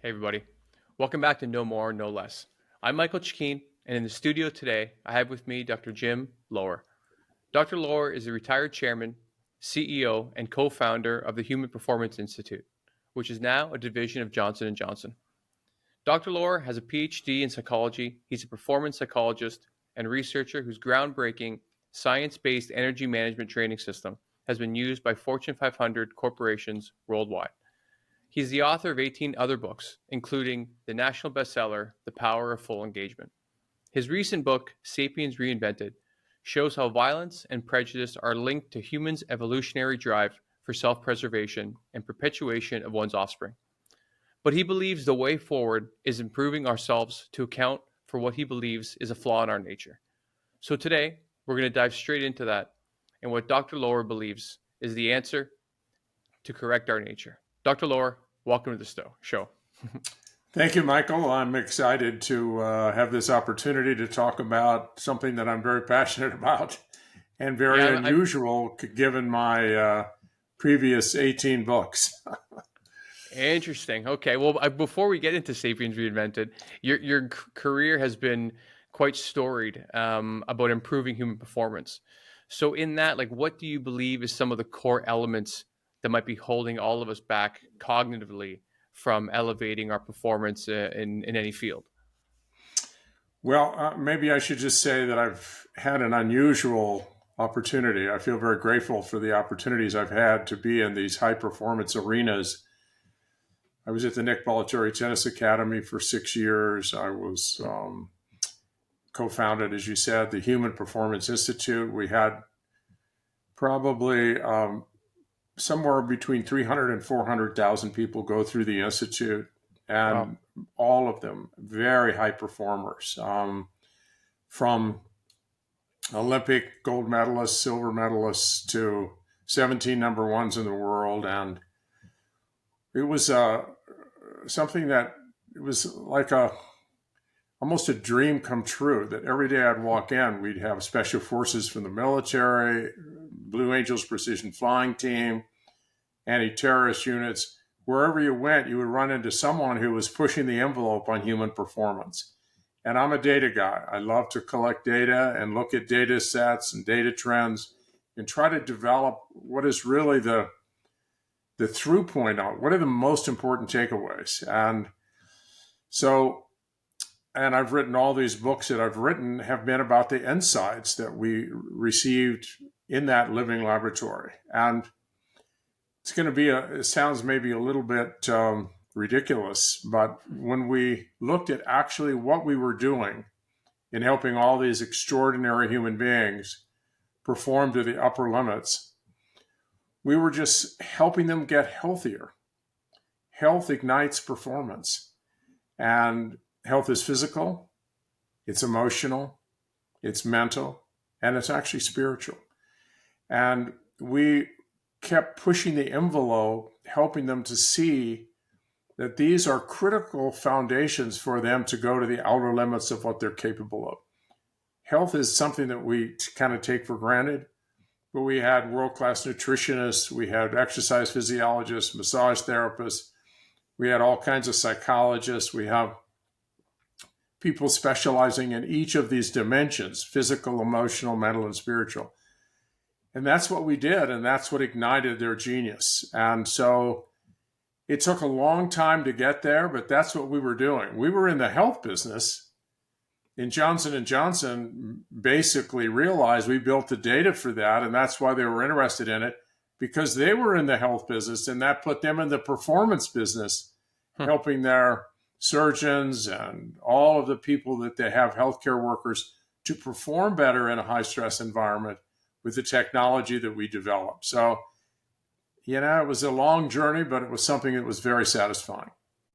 Hey, everybody. Welcome back to No More, No Less. I'm Michael Chikeen, and in the studio today, I have with me Dr. Jim Loehr. Dr. Loehr is a retired chairman, CEO, and co-founder of the Human Performance Institute, which is now a division of Johnson & Johnson. Dr. Loehr has a PhD in psychology. He's a performance psychologist and researcher whose groundbreaking science-based energy management training system has been used by Fortune 500 corporations worldwide. He's the author of 18 other books, including the national bestseller, The Power of Full Engagement. His recent book, Sapiens Reinvented, shows how violence and prejudice are linked to humans' evolutionary drive for self-preservation and perpetuation of one's offspring. But he believes the way forward is improving ourselves to account for what he believes is a flaw in our nature. So today, we're going to dive straight into that and what Dr. Loehr believes is the answer to correct our nature. Dr. Loehr, welcome to the show. Thank you, Michael. I'm excited to have this opportunity to talk about something that I'm very passionate about and very unusual given my previous 18 books. Interesting. Okay. Well, before we get into Sapiens Reinvented, your career has been quite storied about improving human performance. So in that, what do you believe is some of the core elements that might be holding all of us back cognitively from elevating our performance in any field? Well, maybe I should just say that I've had an unusual opportunity. I feel very grateful for the opportunities I've had to be in these high performance arenas. I was at the Nick Bollettieri Tennis Academy for 6 years. I was co-founded, as you said, the Human Performance Institute. We had probably somewhere between 300 and 400,000 people go through the Institute, and all of them very high performers, from Olympic gold medalists, silver medalists to 17 number ones in the world. And it was something that it was like almost a dream come true, that every day I'd walk in, we'd have special forces from the military, Blue Angels precision flying team, anti-terrorist units. Wherever you went, you would run into someone who was pushing the envelope on human performance. And I'm a data guy. I love to collect data and look at data sets and data trends and try to develop what is really the through point on what are the most important takeaways. And I've written all these books that I've written have been about the insights that we received in that living laboratory. And it's going to be it sounds maybe a little bit ridiculous, but when we looked at actually what we were doing in helping all these extraordinary human beings perform to the upper limits, we were just helping them get healthier. Health ignites performance. And health is physical, it's emotional, it's mental, and it's actually spiritual. And we kept pushing the envelope, helping them to see that these are critical foundations for them to go to the outer limits of what they're capable of. Health is something that we kind of take for granted, but we had world-class nutritionists, we had exercise physiologists, massage therapists, we had all kinds of psychologists, we have people specializing in each of these dimensions, physical, emotional, mental, and spiritual. And that's what we did, and that's what ignited their genius. And so it took a long time to get there, but that's what we were doing. We were in the health business, and Johnson & Johnson basically realized we built the data for that, and that's why they were interested in it, because they were in the health business, and that put them in the performance business, helping their surgeons and all of the people that they have, healthcare workers, to perform better in a high-stress environment with the technology that we developed. So, it was a long journey, but it was something that was very satisfying.